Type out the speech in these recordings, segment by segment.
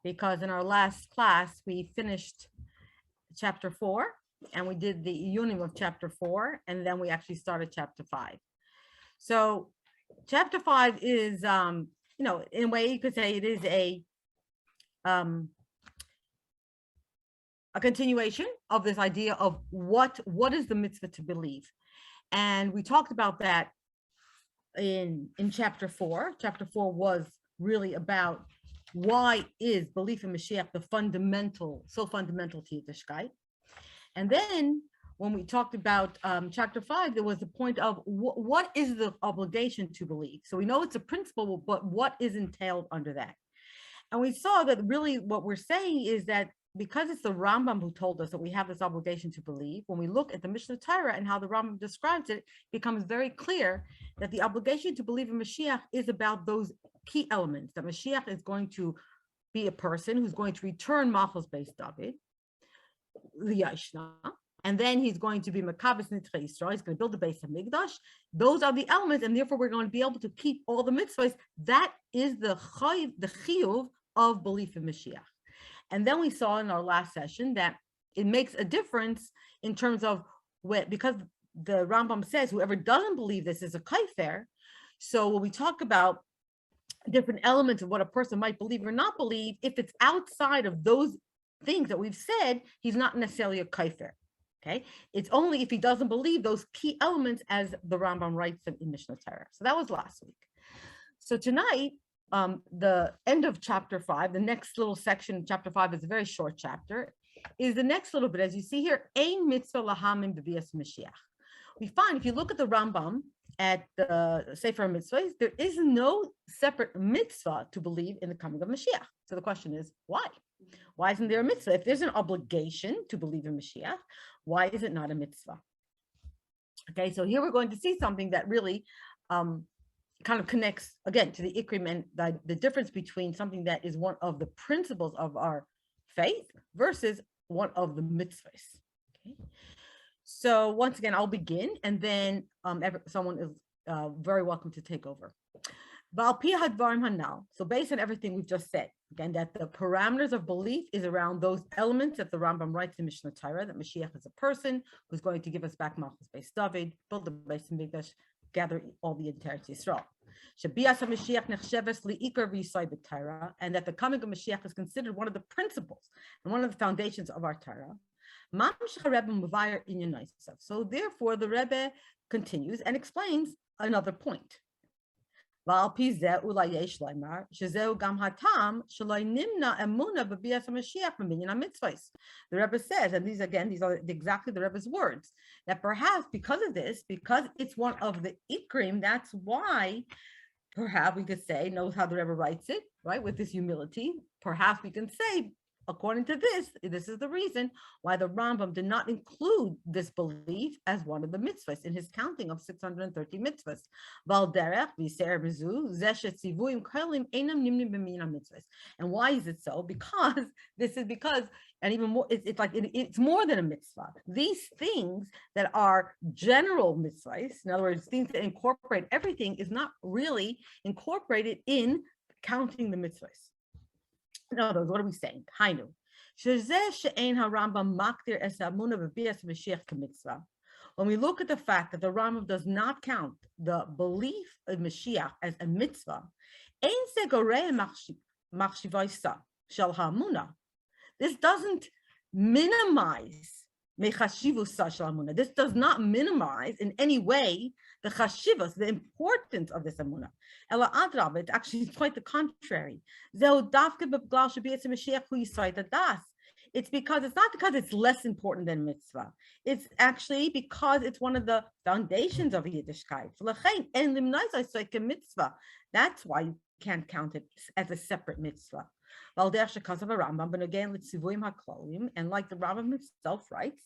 because in our last class, we finished chapter 4 and we did the union of chapter 4, and then we actually started chapter 5. So chapter 5 is, in a way you could say it is a continuation of this idea of what is the mitzvah to believe. And we talked about that in chapter 4. Chapter 4 was really about why is belief in Mashiach so fundamental to Yiddishkeit. And then when we talked about chapter 5, there was the point of what is the obligation to believe. So we know it's a principle, but what is entailed under that? And we saw that really what we're saying is that because it's the Rambam who told us that we have this obligation to believe, when we look at the Mishnah Torah and how the Rambam describes it, it becomes very clear that the obligation to believe in Mashiach is about those key elements, that Mashiach is going to be a person who's going to return Malchus Beis David, the Yashna, and then he's going to be Makabis Nitzchei Yisrael, he's going to build the base of Migdash. Those are the elements, and therefore we're going to be able to keep all the mitzvahs. That is the chiyuv of belief in Mashiach. And then we saw in our last session that it makes a difference in terms of because the Rambam says whoever doesn't believe this is a kaifer. So when we talk about different elements of what a person might believe or not believe, if it's outside of those things that we've said, he's not necessarily a kaifer. Okay, it's only if he doesn't believe those key elements, as the Rambam writes them in Mishnah Torah. So that was last week. So tonight, the end of chapter 5, the next little section, chapter 5 is a very short chapter, is the next little bit. As you see here, Ein mitzvah lahamim b'bias Mashiach. We find, if you look at the Rambam at the Sefer Mitzvahs, there is no separate mitzvah to believe in the coming of Mashiach. So the question is, why? Why isn't there a mitzvah? If there's an obligation to believe in Mashiach, why is it not a mitzvah? Okay, so here we're going to see something that really kind of connects again to the Ikrim and the difference between something that is one of the principles of our faith versus one of the mitzvahs. Okay, so once again, I'll begin, and then someone is very welcome to take over. So based on everything we've just said, again, that the parameters of belief is around those elements that the Rambam writes in Mishnah Torah, that Mashiach is a person who's going to give us back Malchus Beis David, build the Beis Mikdash, gather all the entirety of Israel. And that the coming of Mashiach is considered one of the principles and one of the foundations of our Torah. So therefore, the Rebbe continues and explains another point. The Rebbe says, and these are exactly the Rebbe's words, that perhaps because of this, because it's one of the Ikrim, that's why perhaps we could say, knows how the Rebbe writes it, right, with this humility, perhaps we can say, according to this is the reason why the Rambam did not include this belief as one of the mitzvahs in his counting of 630 mitzvahs. And why is it so? Because and even more, it's more than a mitzvah. These things that are general mitzvahs, in other words, things that incorporate everything, is not really incorporated in counting the mitzvahs. In other words, what are we saying? Hainu. When we look at the fact that the Rambam does not count the belief of Mashiach as a mitzvah, this doesn't minimize this does not minimize in any way the chashivas, the importance of this amunah. Ela adrab, it's actually quite the contrary. It's not because it's less important than mitzvah. It's actually because it's one of the foundations of Yiddishkeit. That's why you can't count it as a separate mitzvah. But again, and like the Rambam himself writes,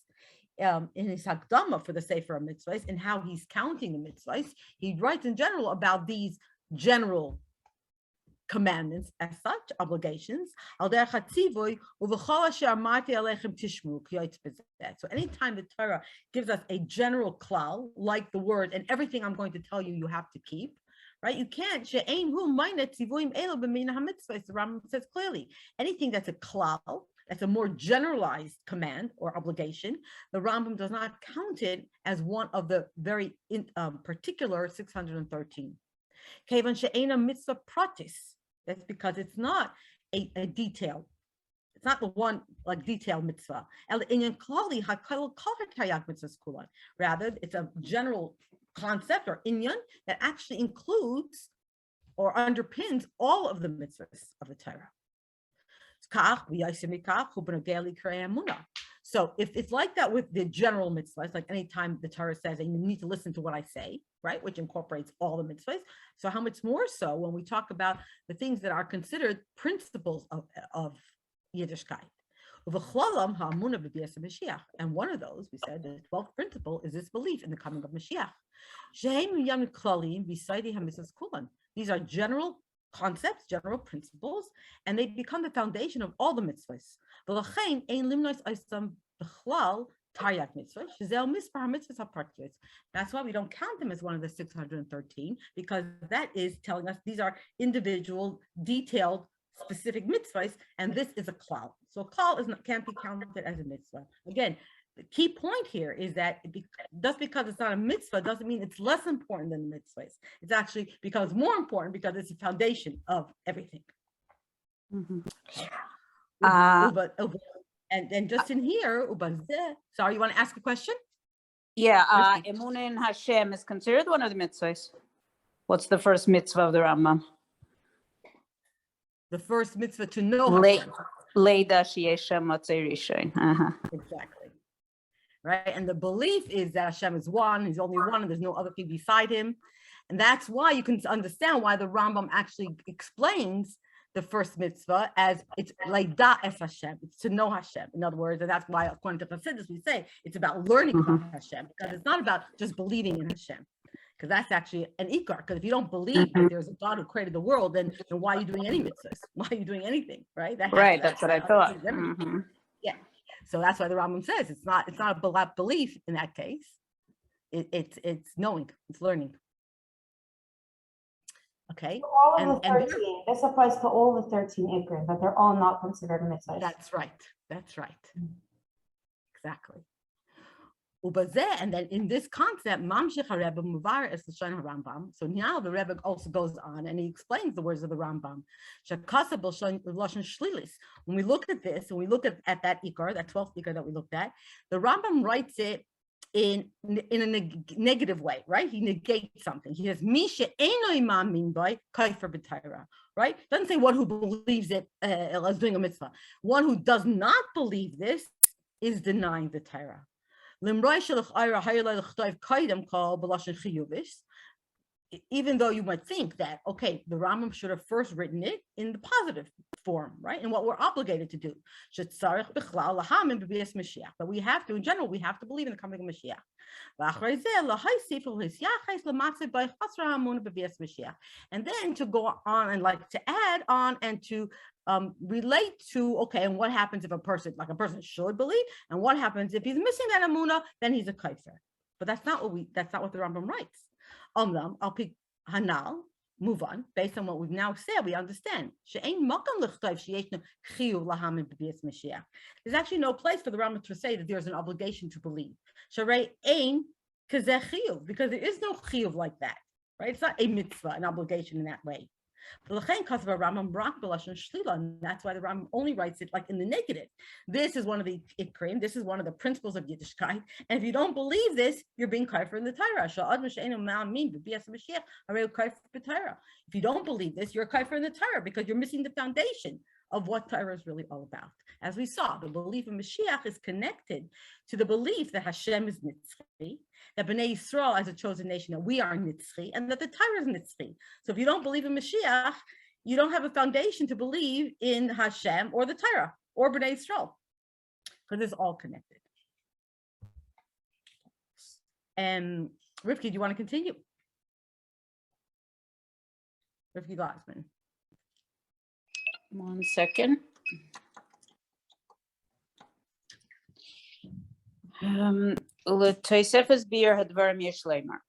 in his Hakdama for the Sefer Mitzvahs, and how he's counting the mitzvahs, he writes in general about these general commandments as such, obligations. So anytime the Torah gives us a general klal, like the word, and everything I'm going to tell you, you have to keep, right? You can't. The Rambam says clearly, anything that's a klal, that's a more generalized command or obligation, the Rambam does not count it as one of the very particular 613. Kevan she'ena mitzvah pratis. That's because it's not a detail. It's not the one like detailed mitzvah. Rather, it's a general concept or inyan that actually includes or underpins all of the mitzvahs of the Torah. So if it's like that with the general mitzvahs, like anytime the Torah says, and you need to listen to what I say, right, which incorporates all the mitzvahs. So how much more so when we talk about the things that are considered principles of Yiddishkeit. And one of those, we said, the 12th principle is this belief in the coming of Mashiach. These are general concepts, general principles, and they become the foundation of all the mitzvahs. That's why we don't count them as one of the 613, because that is telling us these are individual, detailed, specific mitzvahs, and this is a klal. So klal can't be counted as a mitzvah. Again, the key point here is that just because it's not a mitzvah doesn't mean it's less important than the mitzvahs. It's actually becomes more important because it's the foundation of everything. Mm-hmm. And just in here, sorry, you want to ask a question? Yeah, Emunah in Hashem is considered one of the mitzvahs. What's the first mitzvah of the Rambam? The first mitzvah to know Hashem. Exactly. Right, and the belief is that Hashem is one, he's only one, and there's no other thing beside him. And that's why you can understand why the Rambam actually explains the first mitzvah as it's Leida es Hashem, it's to know Hashem. In other words, and that's why according to Chassidus we say it's about learning about Hashem, because it's not about just believing in Hashem, because that's actually an ikar. Because if you don't believe that there's a God who created the world, then why are you doing any mitzvahs? Why are you doing anything? Right? That's what I thought. Yeah. So that's why the Rambam says it's not a belief in that case. It's knowing, it's learning. Okay. So all of the 13, this applies to all the 13 ikrim, but they're all not considered mitzvahs. That's right. Exactly. And then in this concept, Mamshech HaRebbe Muvar es L'shon HaRambam. So now the Rebbe also goes on and he explains the words of the Rambam. Shekasa b'lashon shlilis. When we look at this, and we look at that ikar, that 12th ikar that we looked at, the Rambam writes it in a negative way, right? He negates something. He says, Misha eino imamin by kaifer b'Torah, right? Doesn't say one who believes it as doing a mitzvah. One who does not believe this is denying the Torah. Even though you might think that, okay, the Rambam should have first written it in the positive form, right? And what we're obligated to do. But we have to, in general, we have to believe in the coming of Mashiach. And then to go on and like to add on and to relate to, okay, and what happens if a person should believe, and what happens if he's missing that amunah, then he's a kaifer. But that's not what the Rambam writes. I'll pick Hanal, move on. Based on what we've now said, we understand. There's actually no place for the Rambam to say that there's an obligation to believe. Because there is no chiyuv like that, right? It's not a mitzvah, an obligation in that way. And that's why the Rambam only writes it like in the negative. This is one of the ikrim. This is one of the principles of Yiddishkeit. And if you don't believe this, you're being kaifer in the Torah. If you don't believe this, you're a kaifer in the Torah because you're missing the foundation of what Torah is really all about. As we saw, the belief in Mashiach is connected to the belief that Hashem is Nitzchi, that Bnei Yisrael as a chosen nation, that we are Nitzchi, and that the Torah is Nitzchi. So if you don't believe in Mashiach, you don't have a foundation to believe in Hashem or the Torah or Bnei Yisrael, because it's all connected. And Rivki, do you want to continue? Rivki Glassman. 1 second. L'toisefes bir hadvarim yesh leimer.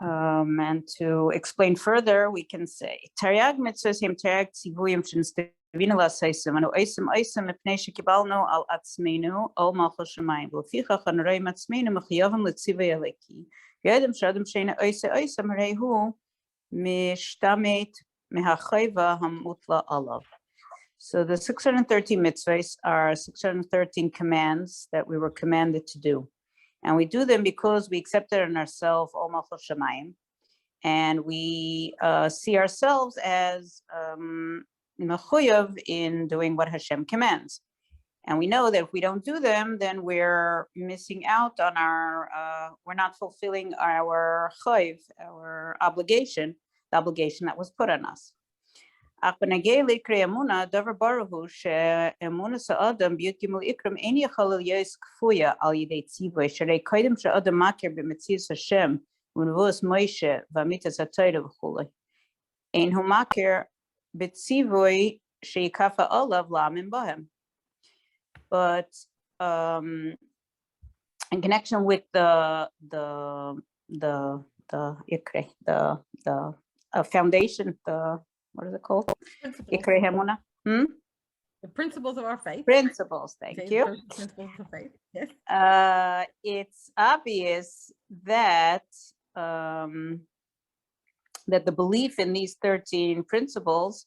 And to explain further, we can say, Tariag mitzvahs hem tariag tzivuyim shenistevina laseisem anu eisem mepnei shekibalnu al atzmeinu al malchus shemayim v'lefichach anrei matzmeinu mechiyavim letzivay aleki v'yadam shadam sheina eisem harei hu mishtamet mehachayva hamutla alav. So the 613 mitzvahs are 613 commands that we were commanded to do. And we do them because we accepted in ourselves Ol Malchus Shamayim, and we see ourselves as mechuyev in doing what Hashem commands. And we know that if we don't do them, then we're missing out on we're not fulfilling our chayv, our obligation, the obligation that was put on us. Ach benagei likre emuna davar baruhu she'emuna sa'adam b'yud gimel ikram ein yachal yos kfuya al yidei tzivay sherei kaidem she'adam makir b'metzias Hashem u'nevuos Moshe v'amitas ha'torah v'chulei ein hu makir b'tzivay she'ikafa olav lamin bahem. But in connection with the foundation, what is it called? Ikre Hemuna. The principles of our faith. Principles, thank you. Principles of faith. Yes. It's obvious that that the belief in these 13 principles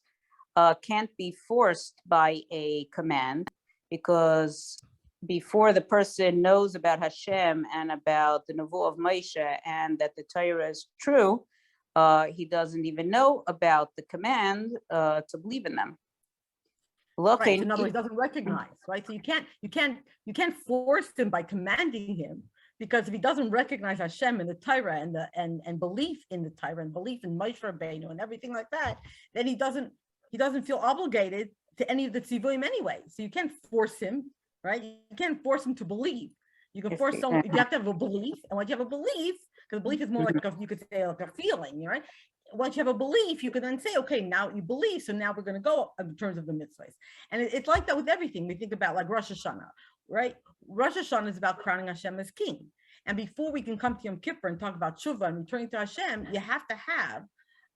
can't be forced by a command, because before the person knows about Hashem and about the Nevuah of Moshe and that the Torah is true, he doesn't even know about the command to believe in them. Right. In other words, he doesn't recognize, right? So you can't force him by commanding him, because if he doesn't recognize Hashem and the Torah and belief in the Torah and belief in Moshe Rabbeinu and everything like that, then he doesn't feel obligated to any of the tzivuyim anyway. So you can't force him, right? You can't force him to believe. You can force someone. You have to have a belief, and once you have a belief, because belief is more like you could say like a feeling, right? Once you have a belief, you can then say, okay, now you believe, so now we're going to go in terms of the mitzvahs. And it's like that with everything. We think about like Rosh Hashanah, right? Rosh Hashanah is about crowning Hashem as king. And before we can come to Yom Kippur and talk about tshuva and returning to Hashem, you have to have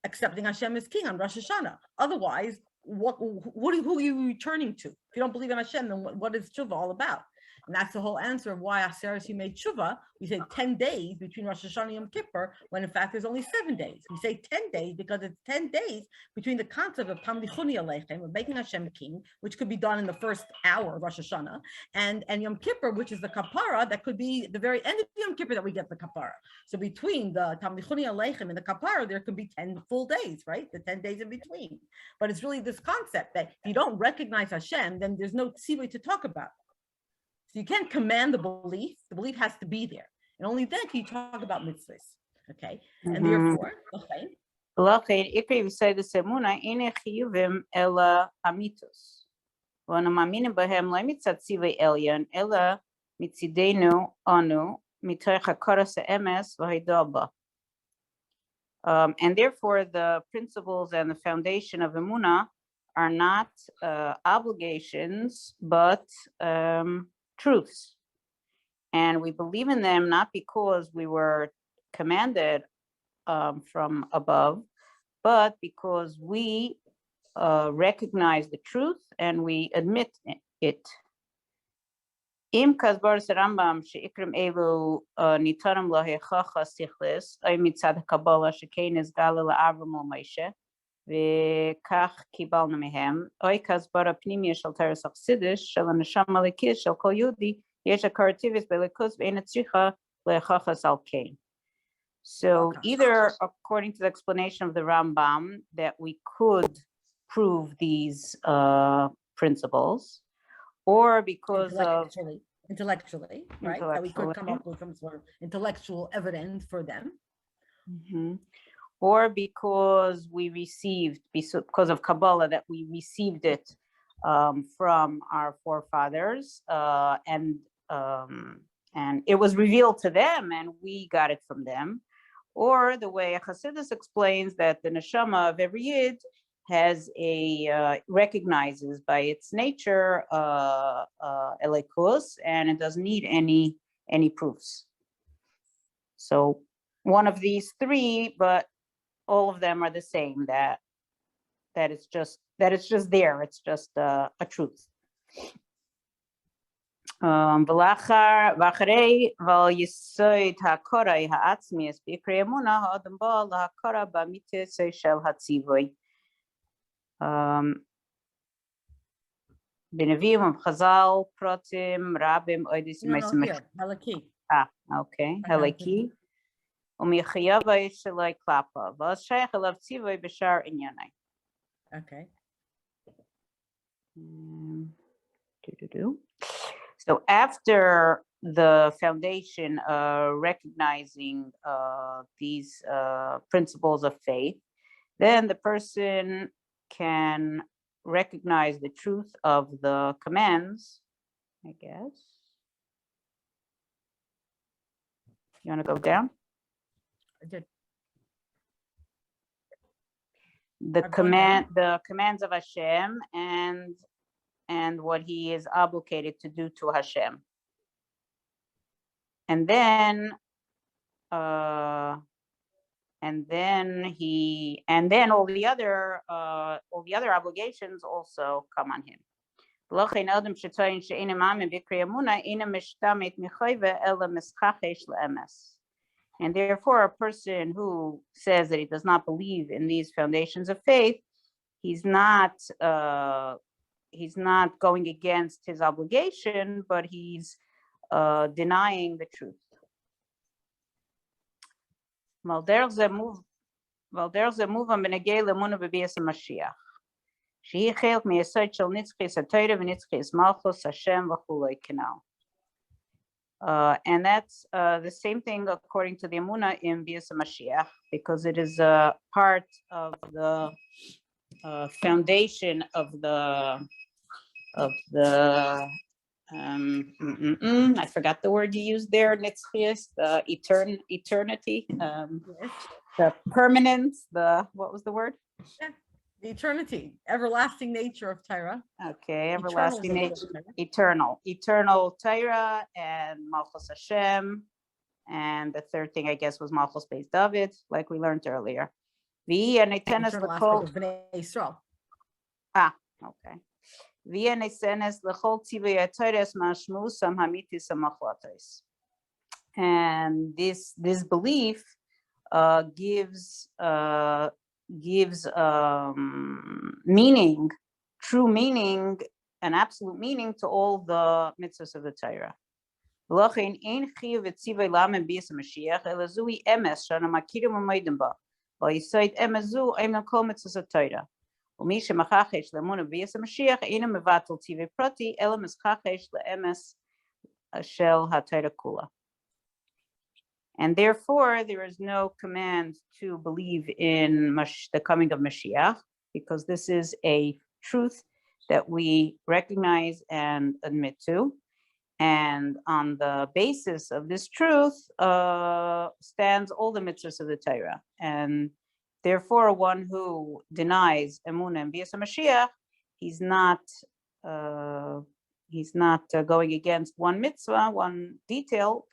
accepting Hashem as king on Rosh Hashanah. Otherwise, who are you returning to? If you don't believe in Hashem, then what is tshuva all about? And that's the whole answer of why Aseres you made tshuva. We say 10 days between Rosh Hashanah and Yom Kippur, when in fact there's only 7 days. We say 10 days because it's 10 days between the concept of Tamlichuni Aleichem, of making Hashem king, which could be done in the first hour of Rosh Hashanah, and Yom Kippur, which is the kapara, that could be the very end of Yom Kippur that we get the kapara. So between the Tamlichuni Aleichem and the kapara, there could be 10 full days, right? The 10 days in between. But it's really this concept that if you don't recognize Hashem, then there's no tzivui to talk about. So you can't command the belief has to be there. And only then can you talk about mitzvahs. Okay. And therefore, okay. And therefore, the principles and the foundation of Emunah are not obligations, but truths. And we believe in them not because we were commanded from above, but because we recognize the truth and we admit it. Im kasbar Rambam sheikrim elu nitarim lahechacha sichlis ay mitzad kabbalah shekenes galil Avram Moshe ve'kach kibalna mehem ay kasbar pnimiyah shel teres achsidish shel neshama lekish shel kol yudi yesh akarativis belikos ve'enetzricha lehechachas al kain. So either according to the explanation of the Rambam that we could prove these principles, or because of intellectually, right? That we could come up with some sort of intellectual evidence for them. Or because we received, because of Kabbalah, that we received it from our forefathers, and it was revealed to them, and we got it from them. Or the way Chassidus explains that the neshama of every yid has recognizes by its nature elikus, and it doesn't need any proofs. So one of these three, but all of them are the same, that it's just there. It's just a truth. V'acharei v'al yisoid ha'korah ha'atzmius b'ikri emunah ha'adam ba laha'korah b'mitzvah shel hatzivui. B'neviim v'chazal pratim rabim oidis No, meisim. here, Halaki. Okay. I got it. Halaki. U'michayava shelai klapa. V'as shaykh elav tzivui b'shar inyanai. Okay. So after the foundation recognizing these principles of faith, then the person can recognize the truth of the commands, I guess. You want to go down? I did. The I've gone down. commands of Hashem and what he is obligated to do to Hashem. And then all the other obligations also come on him. And therefore, a person who says that he does not believe in these foundations of faith, he's not going against his obligation, but he's denying the truth. And that's the same thing according to the Emunah in Bias Mashiach, because it is a part of the foundation of the I forgot the word you used there, Nitzchias, the eternity, the permanence, what was the word? The eternity, everlasting nature of Torah. Okay, Eternal everlasting nature nature, of Torah. eternal Torah and Malchus Hashem. And the third thing, I guess, was Malchus Beis David, like we learned earlier. Eternal aspect of Bnei Yisrael. Okay. And this belief gives meaning, true meaning, and absolute meaning to all the mitzvahs of the Torah. And therefore, there is no command to believe in the coming of Mashiach, because this is a truth that we recognize and admit to. And on the basis of this truth stands all the mitzvahs of the Torah. And therefore, one who denies Emunah and Bias Mashiach, he's not going against one mitzvah, one detail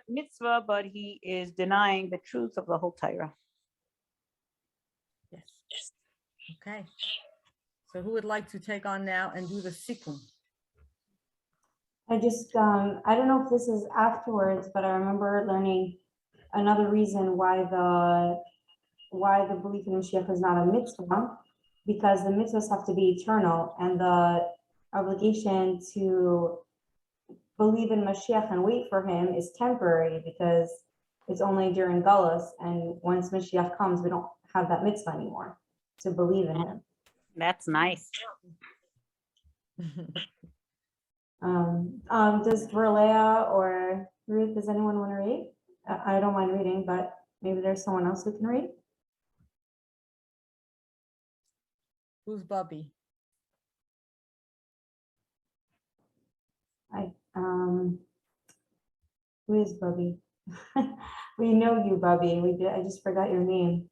mitzvah, but he is denying the truth of the whole Torah. Yes. Okay. So who would like to take on now and do the sikkum? I don't know if this is afterwards, but I remember learning another reason why the belief in Mashiach is not a mitzvah, because the mitzvahs have to be eternal, and the obligation to believe in Mashiach and wait for him is temporary, because it's only during Galus, and once Mashiach comes, we don't have that mitzvah anymore to believe in him. That's nice. Does Verlea or Ruth, does anyone want to read? I don't mind reading, but maybe there's someone else who can read. Who's Bubby? Who is Bubby? We know you, Bubby. I just forgot your name.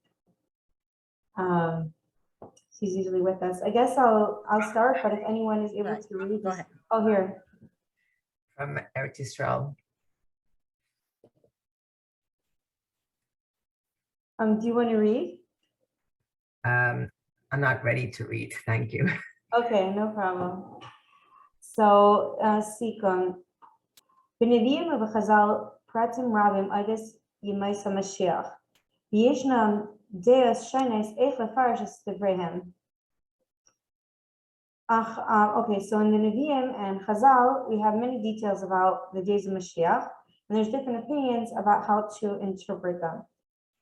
She's usually with us. I guess I'll start, but if anyone is able Right. to read, Go ahead. Oh, here. From Eretz Yisrael. Do you want to read? I'm not ready to read. Thank you. Okay, no problem. So, Sikon, בנביאים ובחז"ל פרטים רבים עדס ימי המשיח, וישנם דעות שונות איך לפרש את דבריהם. Okay, so in the Nevi'im and Chazal, we have many details about the days of Mashiach, and there's different opinions about how to interpret them,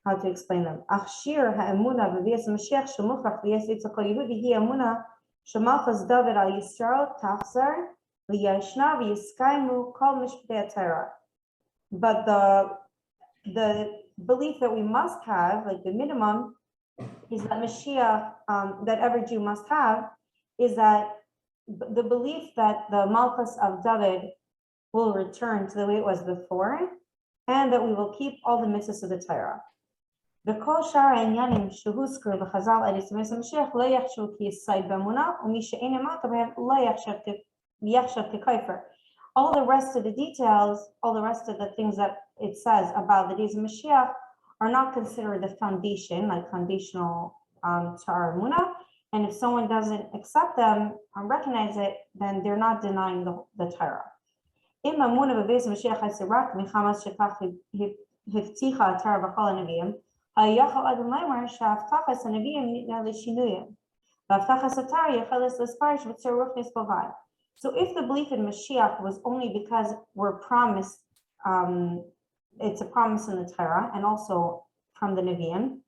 how to explain them. Achshir ha'emuna b'vias Mashiach shemuchach v'yes yitzchak Yehudi hi emuna shemalchus David al Yisrael tachzar v'yashna v'yiskaimu kol mishpatei Torah. But the belief that we must have, like the minimum, is that Mashiach, that every Jew must have, is that the belief that the Malchus of David will return to the way it was before, and that we will keep all the mitzvahs of the Torah. The kol shara inyanim shehuskru b'chazal edis Mashiach lo yachshu ki yisayid b'emunah u'mi she'ein imaka b'hem lo yachshav k'kaifer. All the rest of the details, all the rest of the things that it says about the days of Mashiach are not considered the foundation, like foundational to our emunah. And if someone doesn't accept them or recognize it, then they're not denying the Torah. So if the belief in Mashiach was only because we're promised, it's a promise in the Torah and also from the Nevi'im,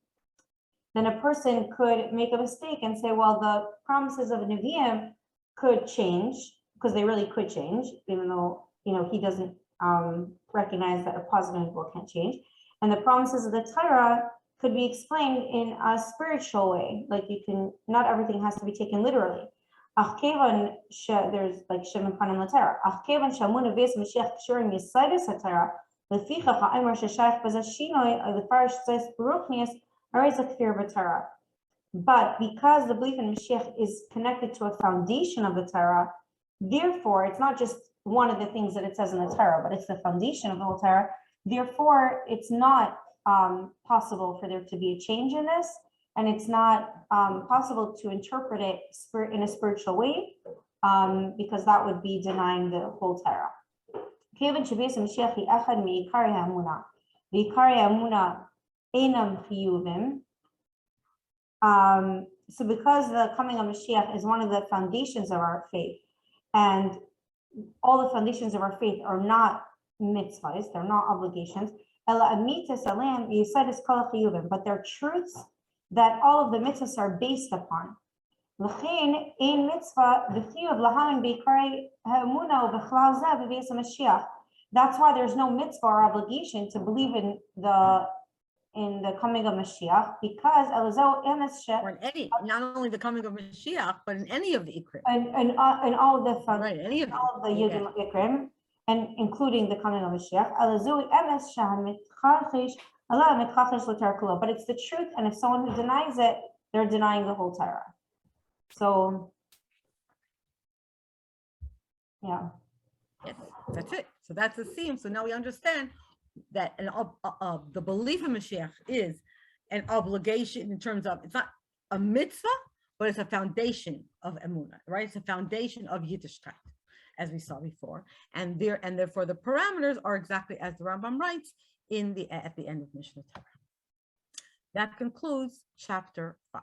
then a person could make a mistake and say, well, the promises of the Nevi'im could change, because they really could change, even though, he doesn't recognize that a positive individual can't change. And the promises of the Torah could be explained in a spiritual way. Like not everything has to be taken literally. There's like Shem and Panim Latera. Achkevan Shamun Aves Mashiach Kshurim Yisaitis HaTorah, Leficha Ha'imar Sheshayach Bazashinoi, the Parish says Baruchnius, but because the belief in Mashiach is connected to a foundation of the Torah, therefore it's not just one of the things that it says in the Torah, but it's the foundation of the whole Torah. Therefore, it's not possible for there to be a change in this, and it's not possible to interpret it in a spiritual way, because that would be denying the whole Torah. Einam chiyuvim. So because the coming of Mashiach is one of the foundations of our faith, and all the foundations of our faith are not mitzvahs, they're not obligations, but they're truths that all of the mitzvahs are based upon. That's why there's no mitzvah or obligation to believe in the coming of Mashiach, because or in any, not only the coming of Mashiach, but in any of the Ikrim. And all of the Right, any of all of the Yudim Ikrim, and including the coming of Mashiach. But it's the truth, and if someone who denies it, they're denying the whole Torah. So, yeah. Yes, that's it. So that's the theme. So now we understand that the belief in Mashiach is an obligation in terms of, it's not a mitzvah, but it's a foundation of emunah, right? It's a foundation of Yiddishkeit, as we saw before, and therefore the parameters are exactly as the Rambam writes at the end of Mishnah Torah. That concludes chapter 5.